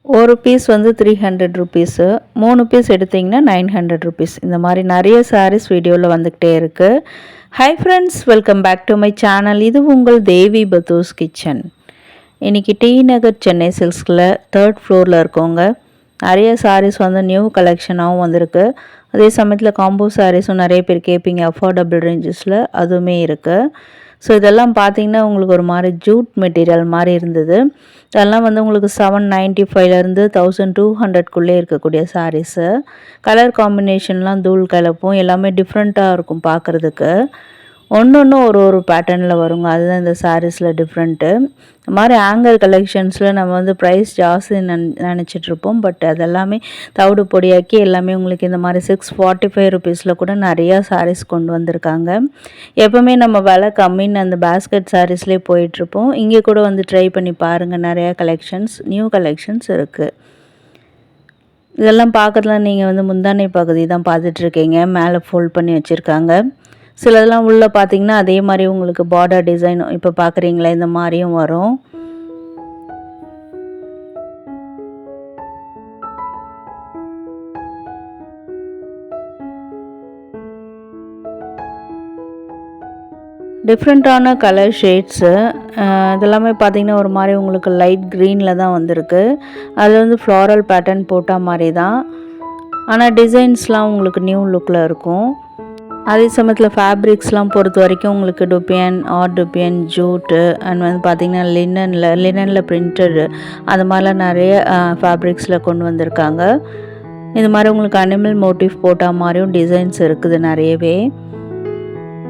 ஒரு பீஸ் வந்து 300 rupees, 3 piece எடுத்திங்கன்னா 900 ருபீஸ். இந்த மாதிரி நிறைய சாரீஸ் வீடியோவில் வந்துக்கிட்டே இருக்குது. Hi friends, welcome back to my channel. இது உங்கள் தேவி பத்தூஸ் கிச்சன். இன்றைக்கி டி நகர் சென்னை சில்க்ஸில் 3rd ஃப்ளோரில் இருக்கோங்க. நிறைய சாரீஸ் வந்து நியூ கலெக்ஷனாகவும் வந்திருக்கு. அதே சமயத்தில் காம்போ சாரீஸும் நிறைய பேர் கேட்பீங்க அஃபோர்டபுள் ரேஞ்சஸில், அதுவுமே இருக்குது. ஸோ இதெல்லாம் பார்த்திங்கன்னா உங்களுக்கு ஒரு மாதிரி ஜூட் மெட்டீரியல் மாதிரி இருந்தது. இதெல்லாம் வந்து உங்களுக்கு 795லேருந்து 1200க்குள்ளே இருக்கக்கூடிய சாரீஸு. கலர் காம்பினேஷன்லாம் தூள் கலப்பும் எல்லாமே டிஃப்ரெண்ட்டாக இருக்கும் பார்க்குறதுக்கு. ஒன்று ஒரு பேட்டர்னில் வருங்க. அதுதான் இந்த சாரீஸில் டிஃப்ரெண்ட்டு. இந்த மாதிரி ஆங்கர் கலெக்ஷன்ஸில் நம்ம வந்து ப்ரைஸ் ஜாஸ்தி நினச்சிட்ருப்போம். பட் அதெல்லாமே தவிடு பொடியாக்கி எல்லாமே உங்களுக்கு இந்த மாதிரி 645 ருபீஸில் கூட நிறையா சாரீஸ் கொண்டு வந்திருக்காங்க. எப்போவுமே நம்ம விலை கம்மின்னு அந்த பேஸ்கெட் சாரீஸ்லேயே போயிட்டுருப்போம். இங்கே கூட வந்து ட்ரை பண்ணி பாருங்கள், நிறையா கலெக்ஷன்ஸ் நியூ கலெக்ஷன்ஸ் இருக்குது. இதெல்லாம் பார்க்குறதுலாம் நீங்கள் வந்து முந்தானை பகுதி தான் பார்த்துட்ருக்கீங்க. மேலே ஃபோல்ட் பண்ணி வச்சுருக்காங்க. சிலதெல்லாம் உள்ளே பார்த்தீங்கன்னா அதே மாதிரி உங்களுக்கு பார்டர் டிசைன் இப்போ பார்க்குறீங்களா, இந்த மாதிரியும் வரும். டிஃப்ரெண்ட்டான கலர் ஷேட்ஸு. இதெல்லாமே பார்த்திங்கன்னா ஒரு மாதிரி உங்களுக்கு லைட் க்ரீனில் தான் வந்திருக்கு. அது வந்து ஃப்ளாரல் பேட்டர்ன் போட்டால் மாதிரி தான், ஆனால் டிசைன்ஸ்லாம் உங்களுக்கு நியூ லுக்கில் இருக்கும். அதே சமயத்தில் ஃபேப்ரிக்ஸ்லாம் பொறுத்த வரைக்கும் உங்களுக்கு டுப்பியன், ஆர்ட் டுப்பியன், ஜூட்டு அண்ட் வந்து பார்த்திங்கன்னா லினனில் பிரிண்டடு அது மாதிரிலாம் நிறைய ஃபேப்ரிக்ஸில் கொண்டு வந்திருக்காங்க. இது மாதிரி உங்களுக்கு அனிமல் மோட்டிவ் போட்டால் மாதிரியும் டிசைன்ஸ் இருக்குது நிறையவே.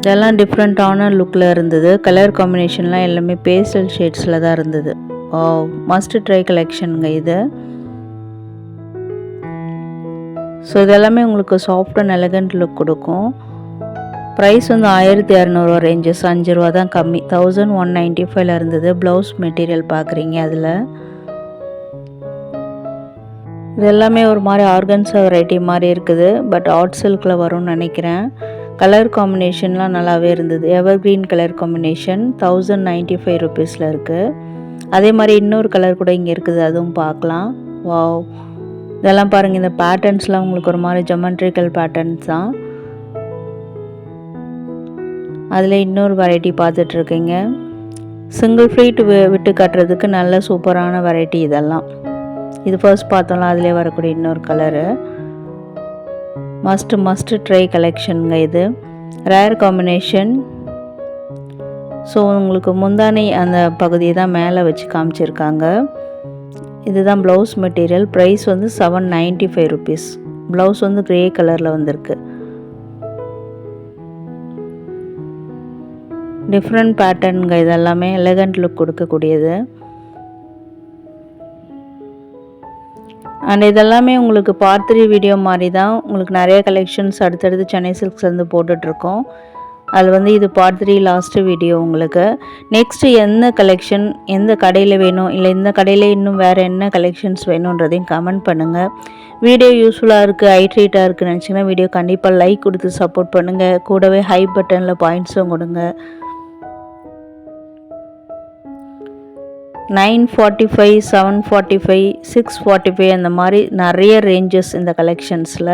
இதெல்லாம் டிஃப்ரெண்ட்டான லுக்கில் இருந்தது. கலர் காம்பினேஷன்லாம் எல்லாமே பேஸ்டல் ஷேட்ஸில் தான் இருந்தது. மஸ்ட் ட்ரை கலெக்ஷனுங்க இது. ஸோ இதெல்லாமே உங்களுக்கு சாஃப்ட் அண்ட் எலகண்ட் லுக் கொடுக்கும். ப்ரைஸ் வந்து 1200 ரேஞ்சஸ், 5 ரூபா தான் கம்மி. 1195 இருந்தது. ப்ளவுஸ் மெட்டீரியல் பார்க்குறீங்க. அதில் இது எல்லாமே ஒரு மாதிரி ஆர்கன்ஸா வெரைட்டி மாதிரி இருக்குது. பட் ஆர்ட் சில்கில் வரும்னு நினைக்கிறேன். கலர் காம்பினேஷன்லாம் நல்லாவே இருந்தது. எவர் க்ரீன் கலர் காம்பினேஷன் 1095 ருபீஸில் இருக்குது. அதே மாதிரி இன்னொரு கலர் கூட இங்கே இருக்குது, அதுவும் பார்க்கலாம். வாவ், இதெல்லாம் பாருங்கள். இந்த பேட்டர்ன்ஸ்லாம் உங்களுக்கு ஒரு மாதிரி ஜெமெண்ட்ரிக்கல் பேட்டர்ன்ஸ் தான். அதில் இன்னொரு வெரைட்டி பார்த்துட்ருக்கீங்க. சிங்கிள் ஃப்ளீட் விட்டு கட்டுறதுக்கு நல்ல சூப்பரான வெரைட்டி இதெல்லாம். இது ஃபர்ஸ்ட் பார்த்தோம்ல, அதிலே வரக்கூடிய இன்னொரு கலரு. மஸ்ட் ட்ரை கலெக்ஷனுங்க இது. Rare combination. ஸோ உங்களுக்கு முந்தானை அந்த பகுதியை தான் மேலே வச்சு காமிச்சிருக்காங்க. இதுதான் ப்ளவுஸ் மெட்டீரியல். ப்ரைஸ் வந்து 795 ருபீஸ். ப்ளவுஸ் வந்து க்ரே கலரில் வந்திருக்கு. டிஃப்ரெண்ட் பேட்டர்னுங்க இதெல்லாமே, எலகண்ட் லுக் கொடுக்கக்கூடியது. அண்ட் இதெல்லாமே உங்களுக்கு பார்ட் 3 வீடியோ மாதிரி தான். உங்களுக்கு நிறைய கலெக்ஷன்ஸ் அடுத்தடுத்து சென்னை சில்க்ஸ் வந்து போட்டுட்ருக்கோம். அதில் வந்து இது பார்ட் 3 லாஸ்ட்டு வீடியோ. உங்களுக்கு நெக்ஸ்ட்டு எந்த கலெக்ஷன் எந்த கடையில் வேணும், இல்லை இந்த கடையில் இன்னும் வேறு என்ன கலெக்ஷன்ஸ் வேணுன்றதையும் கமெண்ட் பண்ணுங்கள். வீடியோ யூஸ்ஃபுல்லாக இருக்குது, ஹைட்ரேட்டாக இருக்குதுன்னு நினச்சிங்கன்னா வீடியோ கண்டிப்பாக லைக் கொடுத்து சப்போர்ட் பண்ணுங்கள். கூடவே ஹை பட்டனில் பாயிண்ட்ஸும் கொடுங்க. 945, 745, 645 அந்த மாதிரி நிறைய ரேஞ்சஸ் இந்த கலெக்ஷன்ஸில்.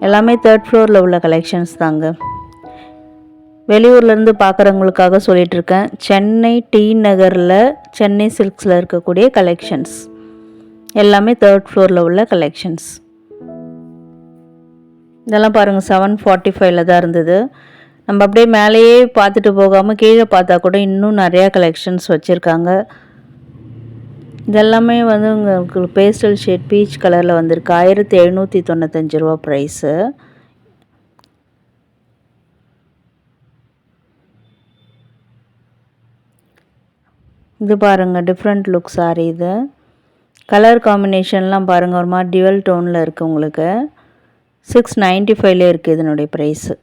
எல்லாமே 3rd ஃப்ளோரில் உள்ள கலெக்ஷன்ஸ் தாங்க. வெளியூர்லேருந்து பார்க்குறவங்களுக்காக சொல்லிகிட்ருக்கேன். சென்னை டி நகரில் சென்னை சில்க்ஸில் இருக்கக்கூடிய கலெக்ஷன்ஸ் எல்லாமே 3rd ஃப்ளோரில் உள்ள கலெக்ஷன்ஸ். இதெல்லாம் பாருங்கள், 745 தான் இருந்தது. நம்ம அப்படியே மேலேயே பார்த்துட்டு போகாமல் கீழே பார்த்தா கூட இன்னும் நிறையா கலெக்ஷன்ஸ் வச்சுருக்காங்க. இதெல்லாமே வந்து உங்களுக்கு பேஸ்டல் ஷேட் பீச் கலரில் வந்திருக்கு. 1795 ரூபா ப்ரைஸு. இது பாருங்கள், டிஃப்ரெண்ட் லுக் சாரி இது. கலர் காம்பினேஷன்லாம் பாருங்கள், ஒரு மாதிரி டியூவல் டோனில் இருக்குது. உங்களுக்கு 695 இருக்குது இதனுடைய ப்ரைஸு.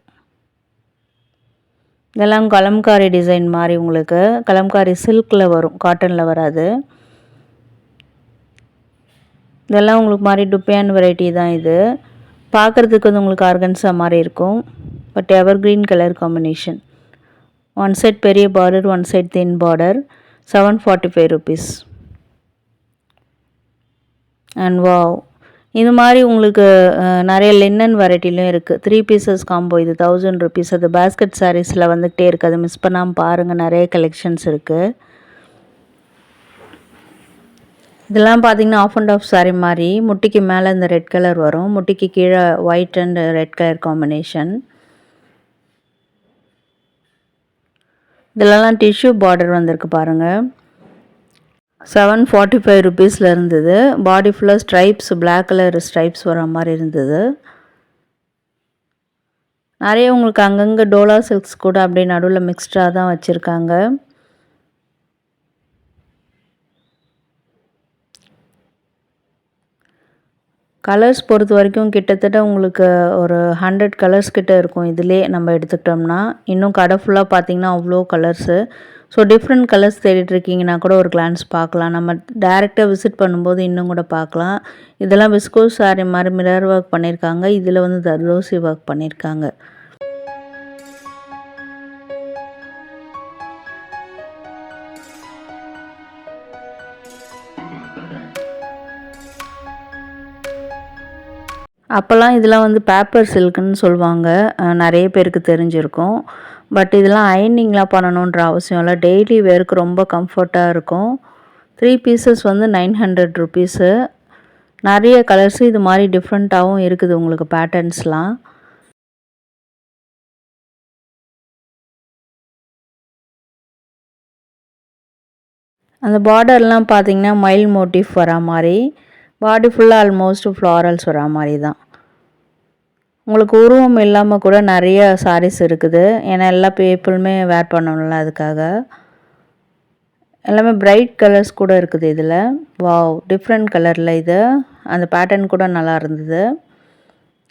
இதெல்லாம் கலம்காரி டிசைன் மாதிரி உங்களுக்கு. கலம்காரி சில்கில் வரும், காட்டனில் வராது. இதெல்லாம் உங்களுக்கு மாதிரி டுப்பியான் வெரைட்டி தான் இது. பார்க்குறதுக்கு வந்து உங்களுக்கு ஆர்கன்ஸா மாதிரி இருக்கும். But evergreen colour combination. One side பெரிய border, one side thin border. 745 rupees. And wow! இது மாதிரி உங்களுக்கு நிறைய லினன் வெரைட்டிலையும் இருக்குது. 3 பீசஸ் காம்போ இது ₹1000. அது பேஸ்கெட் சாரீஸில் வந்துகிட்டே இருக்குது. அதை மிஸ் பண்ணாமல் பாருங்கள், நிறைய கலெக்ஷன்ஸ் இருக்குது. இதெல்லாம் பார்த்தீங்கன்னா ஆஃப் அண்ட் ஆஃப் சாரீ மாதிரி முட்டிக்கு மேலே இந்த ரெட் கலர் வரும், முட்டிக்கு கீழே white and red colour combination. இதெல்லாம் டிஷ்யூ பார்டர் வந்திருக்கு பாருங்கள். ₹745 இருந்தது. பாடி ஃபுல்லாக ஸ்ட்ரைப்ஸ், பிளாக் கலர் ஸ்ட்ரைப்ஸ் வர மாதிரி இருந்தது. நிறைய உங்களுக்கு அங்கங்கே டோலா சில்க்ஸ் கூட அப்படியே நடுவில் மிக்ஸ்டாக தான் வச்சுருக்காங்க. கலர்ஸ் பொறுத்த வரைக்கும் கிட்டத்தட்ட உங்களுக்கு ஒரு 100 கலர்ஸ் கிட்ட இருக்கும். இதிலே நம்ம எடுத்துக்கிட்டோம்னா இன்னும் கடை ஃபுல்லாக பார்த்திங்கன்னா அவ்வளோ கலர்ஸு. ஸோ டிஃப்ரெண்ட் கலர்ஸ் தேடிட்டுருக்கீங்கன்னா கூட ஒரு கிளான்ஸ் பார்க்கலாம். நம்ம டேரெக்டாக விசிட் பண்ணும்போது இன்னும் கூட பார்க்கலாம். இதெல்லாம் விஸ்கோஸ் சாரீ மாதிரி மிரர் ஒர்க் பண்ணியிருக்காங்க. இதில் வந்து தர்தோசி ஒர்க் பண்ணியிருக்காங்க. அப்போல்லாம் இதெல்லாம் வந்து பேப்பர் சில்க்குன்னு சொல்லுவாங்க. நிறைய பேருக்கு தெரிஞ்சிருக்கும். பட் இதெல்லாம் அயர்னிங்லாம் பண்ணணுன்ற அவசியம் இல்லை. டெய்லி வேருக்கு ரொம்ப கம்ஃபர்ட்டாக இருக்கும். 3 பீசஸ் வந்து ₹900. நிறைய கலர்ஸு இது மாதிரி டிஃப்ரெண்ட்டாகவும் இருக்குது உங்களுக்கு பேட்டர்ன்ஸ்லாம். அந்த பார்டர்லாம் பார்த்தீங்கன்னா மயில் மோட்டிஃப் வரா மாதிரி, பாடி ஃபுல்லாக ஆல்மோஸ்ட் ஃப்ளாரல்ஸ் வரா மாதிரி தான். உங்களுக்கு உருவம் இல்லாமல் கூட நிறைய சாரீஸ் இருக்குது. ஏன்னா எல்லா பீப்புளுமே வேர் பண்ணணும்ல, அதுக்காக. எல்லாமே பிரைட் கலர்ஸ் கூட இருக்குது இதில். வாவ்! டிஃப்ரெண்ட் கலரில் இது. அந்த பேட்டர்ன் கூட நல்லா இருந்தது.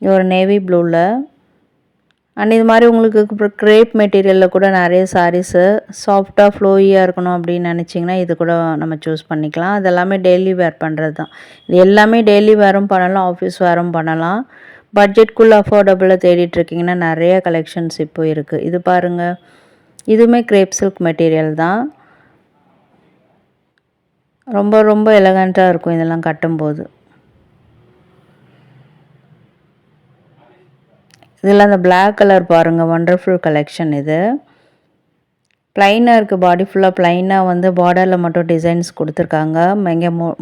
இது ஒரு நேவி ப்ளூவில். அண்ட் இது மாதிரி உங்களுக்கு க்ரேப் மெட்டீரியலில் கூட நிறைய சாரீஸு சாஃப்டாக ஃப்ளோயியாக இருக்கணும் அப்படின்னு நினச்சிங்கன்னா இது கூட நம்ம சூஸ் பண்ணிக்கலாம். அது எல்லாமே டெய்லி வேர் பண்ணுறது தான். இது எல்லாமே டெய்லி வேரும் பண்ணலாம், ஆஃபீஸ் வேரும் பண்ணலாம். பட்ஜெட்குள்ளே அஃபோர்டபுளாக தேடிட்டுருக்கீங்கன்னா நிறைய கலெக்ஷன்ஸ் இப்போ இருக்குது. இது பாருங்கள், இதுவுமே க்ரேப் சில்க் மெட்டீரியல் தான். ரொம்ப ரொம்ப எலகண்ட்டாக இருக்கும் இதெல்லாம் கட்டும்போது. இதில் அந்த பிளாக் கலர் பாருங்கள், வண்டர்ஃபுல் கலெக்ஷன் இது. ப்ளைனாக இருக்குது, பாடி ஃபுல்லாக ப்ளைனாக வந்து பார்டரில் மட்டும் டிசைன்ஸ் கொடுத்துருக்காங்க.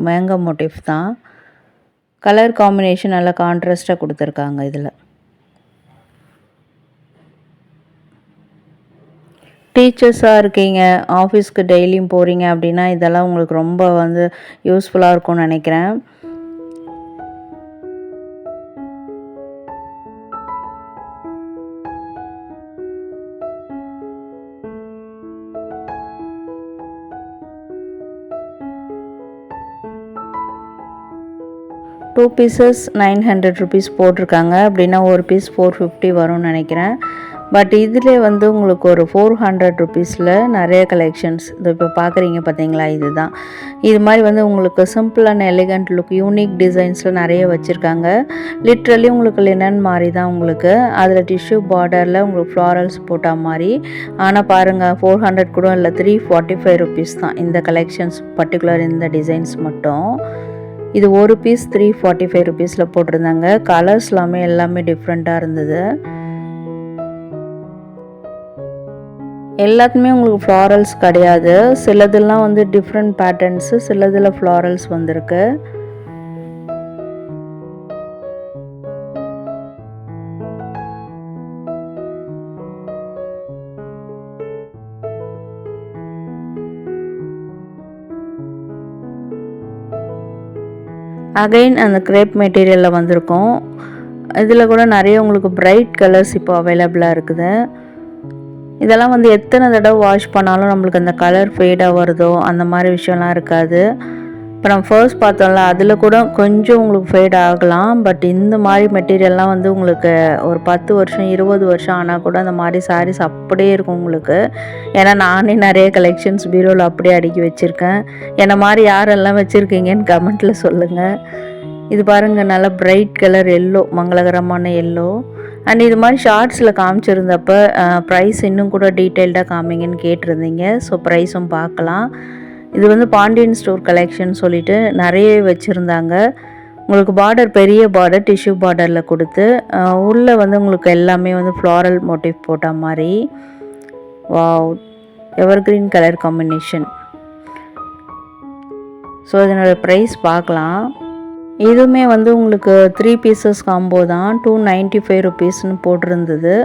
மேங்கோ மோட்டிஃப் தான். கலர் காம்பினேஷன் நல்லா கான்ட்ராஸ்ட்டாக கொடுத்துருக்காங்க இதில். டீச்சர்ஸாக இருக்கீங்க, ஆஃபீஸ்க்கு டெய்லியும் போகிறீங்க அப்படின்னா இதெல்லாம் உங்களுக்கு ரொம்ப வந்து யூஸ்ஃபுல்லாக இருக்கும்னு நினைக்கிறேன். டூ பீசஸ் ₹900 போட்டிருக்காங்க. அப்படின்னா ஒரு பீஸ் $450 வரும்னு நினைக்கிறேன். பட் இதில் வந்து உங்களுக்கு ஒரு ₹400 நிறைய கலெக்ஷன்ஸ் இது இப்போ பார்க்குறீங்க பார்த்தீங்களா, இதுதான். இது மாதிரி வந்து உங்களுக்கு simple and elegant look, unique டிசைன்ஸில் நிறைய வச்சுருக்காங்க. லிட்ரலி உங்களுக்கு லினன் மாதிரி தான் உங்களுக்கு. அதில் டிஷ்யூ பார்டரில் உங்களுக்கு ஃப்ளாரல்ஸ் போட்டால் மாதிரி. ஆனால் பாருங்கள், 400 கூட இல்லை, ₹345 தான் இந்த கலெக்ஷன்ஸ், பர்டிகுலர் இந்த டிசைன்ஸ் மட்டும். இது ஒரு பீஸ் ₹345 போட்டிருந்தாங்க. கலர்ஸ் எல்லாமே டிஃப்ரெண்ட்டாக இருந்தது. எல்லாத்துமே உங்களுக்கு ஃப்ளாரல்ஸ் கிடையாது. சிலதெல்லாம் வந்து டிஃப்ரெண்ட் பேட்டர்ன்ஸு, சிலதில் ஃப்ளாரல்ஸ் வந்திருக்கு. அகைன் அந்த கிரேப் மெட்டீரியலில் வந்திருக்கும். இதில் கூட நிறைய உங்களுக்கு பிரைட் கலர்ஸ் இப்போ அவைலபிளாக இருக்குது. இதெல்லாம் வந்து எத்தனை தடவை வாஷ் பண்ணாலும் நம்மளுக்கு அந்த கலர் ஃபேடாக வருதோ அந்த மாதிரி விஷயம்லாம் இருக்காது. இப்போ நம்ம ஃபர்ஸ்ட் பார்த்தோம்ல, அதில் கூட கொஞ்சம் உங்களுக்கு ஃபேட் ஆகலாம். பட் இந்த மாதிரி மெட்டீரியல்லாம் வந்து உங்களுக்கு ஒரு 10 வருஷம் 20 வருஷம் ஆனால் கூட அந்த மாதிரி சாரீஸ் அப்படியே இருக்கும் உங்களுக்கு. ஏன்னா நானே நிறைய கலெக்ஷன்ஸ் பீரோவில் அப்படியே அடுக்கி வச்சுருக்கேன். என்னை மாதிரி யாரெல்லாம் வச்சுருக்கீங்கன்னு கமெண்ட்டில் சொல்லுங்கள். இது பாருங்கள், நல்லா பிரைட் கலர் எல்லோ, மங்களகரமான எல்லோ. அண்ட் இது மாதிரி ஷார்ட்ஸில் காமிச்சிருந்தப்போ ப்ரைஸ் இன்னும் கூட டீட்டெயில்டாக காமிங்கன்னு கேட்டிருந்தீங்க. ஸோ ப்ரைஸும் பார்க்கலாம். இது வந்து பாண்டியன் ஸ்டோர் கலெக்ஷன் சொல்லிட்டு நிறைய வச்சுருந்தாங்க. உங்களுக்கு பார்டர் பெரிய பார்டர் டிஷ்யூ பார்டரில் கொடுத்து உள்ளே வந்து உங்களுக்கு எல்லாமே வந்து ஃப்ளாரல் மோட்டிவ் போட்ட மாதிரி. Wow, evergreen colour combination. So இதனோட ப்ரைஸ் பார்க்கலாம். இதுவுமே வந்து உங்களுக்கு 3 பீசஸ் காம்போ தான். 295 ருபீஸ்னு போட்டிருந்தது.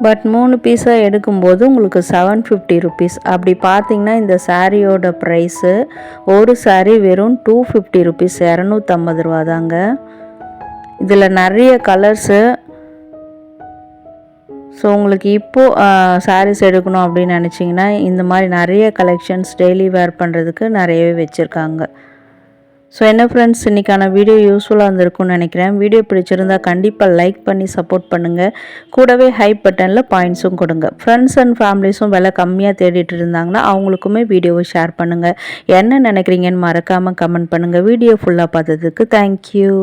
பட் 3 பீஸாக எடுக்கும்போது உங்களுக்கு 750 ருபீஸ். அப்படி பார்த்தீங்கன்னா இந்த சாரியோட ப்ரைஸு ஒரு சாரீ வெறும் 250 ருபீஸ், 250 ரூபா தாங்க. இதில் நிறைய கலர்ஸு. ஸோ உங்களுக்கு இப்போது சாரீஸ் எடுக்கணும் அப்படின்னு நினச்சிங்கன்னா இந்த மாதிரி நிறைய கலெக்ஷன்ஸ் டெய்லி வேர் பண்ணுறதுக்கு நிறையவே வச்சுருக்காங்க. ஸோ என்ன ஃப்ரெண்ட்ஸ், இன்றைக்கான வீடியோ யூஸ்ஃபுல்லாக இருந்திருக்கும்னு நினைக்கிறேன். வீடியோ பிடிச்சிருந்தா கண்டிப்பாக லைக் பண்ணி சப்போர்ட் பண்ணுங்கள். கூடவே ஹைப் பட்டனில் பாயிண்ட்ஸும் கொடுங்க. ஃப்ரெண்ட்ஸ் அண்ட் ஃபேமிலிஸும் விலை கம்மியாக தேடிட்டு இருந்தாங்கன்னா அவங்களுக்குமே வீடியோவை ஷேர் பண்ணுங்கள். என்ன நினைக்கிறீங்கன்னு மறக்காமல் கமெண்ட் பண்ணுங்கள். வீடியோ ஃபுல்லாக பார்த்ததுக்கு தேங்க்யூ.